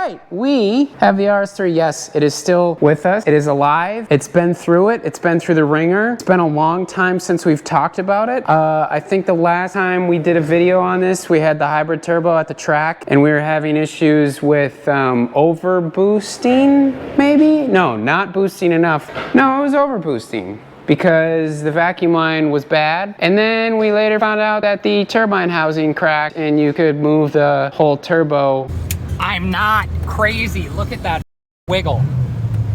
right, we have the RS3. Yes, it is still with us. It is alive. It's been through it. It's been through the ringer. It's been a long time since we've talked about it. I think the last time we did a video on this, we had the hybrid turbo at the track and we were having issues with over boosting, maybe? No, not boosting enough. No, it was over boosting, because the vacuum line was bad. And then we later found out that the turbine housing cracked and you could move the whole turbo. I'm not crazy. Look at that wiggle.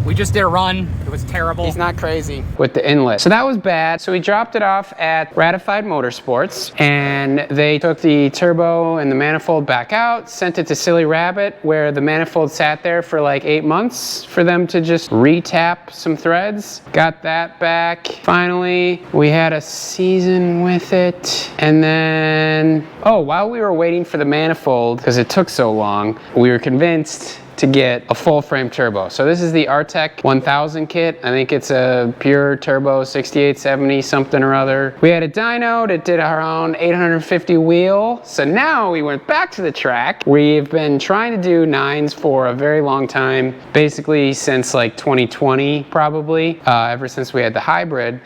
We just did a run. It was terrible. He's not crazy. With the inlet. So that was bad. So we dropped it off at Ratified Motorsports and they took the turbo and the manifold back out, sent it to Silly Rabbit where the manifold sat there for like 8 months for them to just re-tap some threads. Got that back. Finally, we had a season with it. And then, oh, while we were waiting for the manifold, because it took so long, we were convinced to get a full frame turbo. So this is the Artec 1000 kit. I think it's a pure turbo 6870 something or other. We had a dyno that did around 850 wheel. So now we went back to the track. We've been trying to do 9s for a very long time, basically since like 2020 probably, ever since we had the hybrid.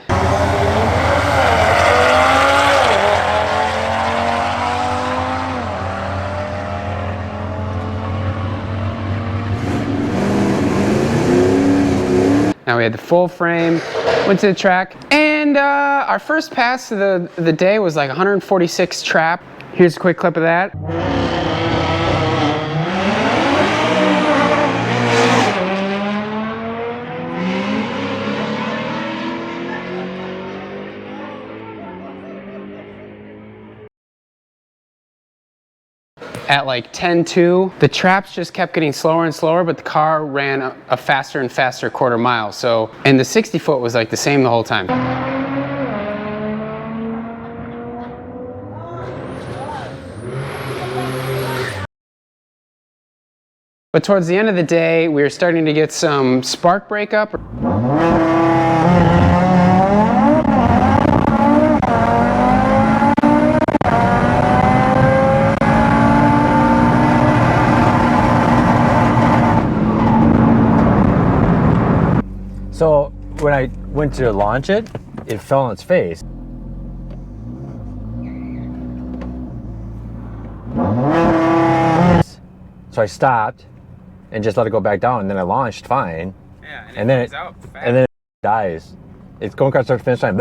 Now we had the full frame, went to the track, and our first pass of the day was like 146 trap. Here's a quick clip of that. At like 10.2, the traps just kept getting slower and slower, but the car ran a faster and faster quarter mile. So, and the 60 foot was like the same the whole time. But towards the end of the day, we were starting to get some spark breakup. So when I went to launch it, it fell on its face. So I stopped and just let it go back down, and then I launched fine. Yeah, and then it dies. It's going across the finish line.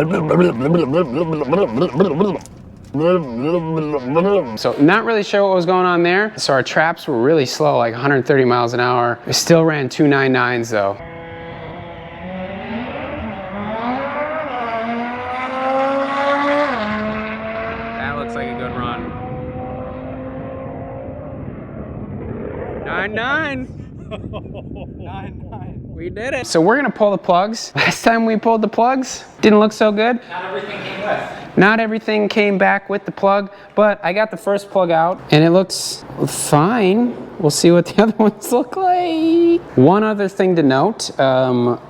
So not really sure what was going on there. So our traps were really slow, like 130 miles an hour. We still ran 299s though. Like a good run. 9.9. 9.9. We did it. So we're gonna pull the plugs. Last time we pulled the plugs, didn't look so good. Not everything came with. Not everything came back with the plug, but I got the first plug out and it looks fine. We'll see what the other ones look like. One other thing to note,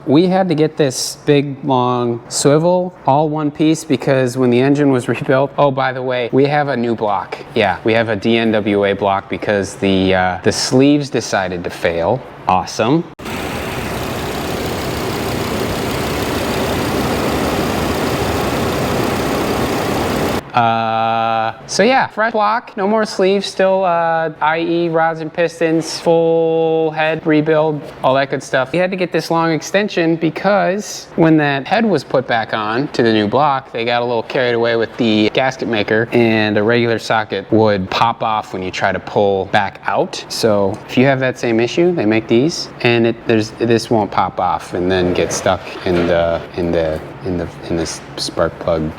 we had to get this big long swivel all one piece because when the engine was rebuilt, oh, by the way, we have a new block. Yeah, we have a DNWA block because the sleeves decided to fail. Awesome. So yeah, fresh block, no more sleeves, still IE rods and pistons, full head rebuild, all that good stuff. We had to get this long extension because when that head was put back on to the new block, they got a little carried away with the gasket maker and a regular socket would pop off when you try to pull back out. So if you have that same issue, they make these and this won't pop off and then get stuck in this spark plug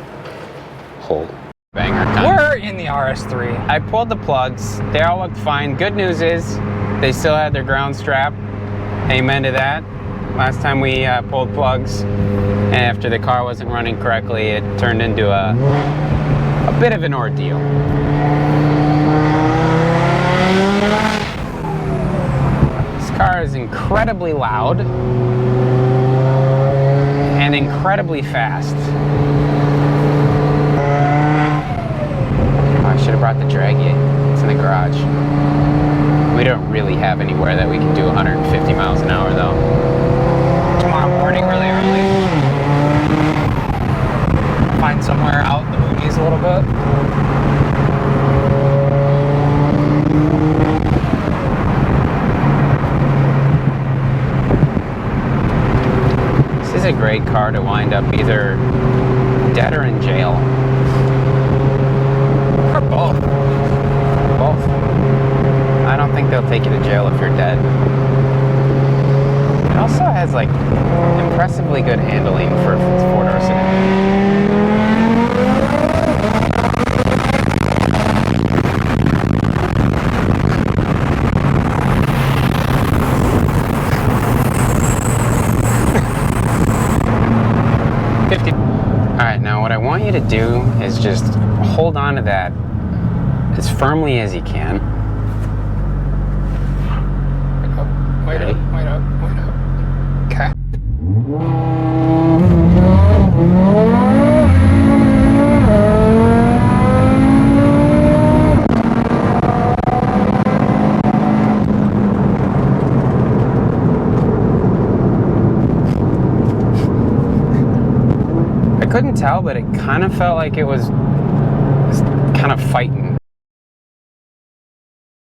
hole. Banger. We're in the RS3. I pulled the plugs. They all looked fine. Good news is they still had their ground strap. Amen to that. Last time we pulled plugs and after the car wasn't running correctly, it turned into a bit of an ordeal. This car is incredibly loud and incredibly fast. I should have brought the drag yet. It's in the garage. We don't really have anywhere that we can do 150 miles an hour though. Tomorrow morning, really early. Find somewhere out in the boonies a little bit. This is a great car to wind up either dead or in jail. Or both. Both. I don't think they'll take you to jail if you're dead. It also has like impressively good handling for its four-door sedan. Alright, now what I want you to do is just hold on to that as firmly as you can. Wait up, wait up, wait up. Okay. I couldn't tell, but it kind of felt like it was kind of fighting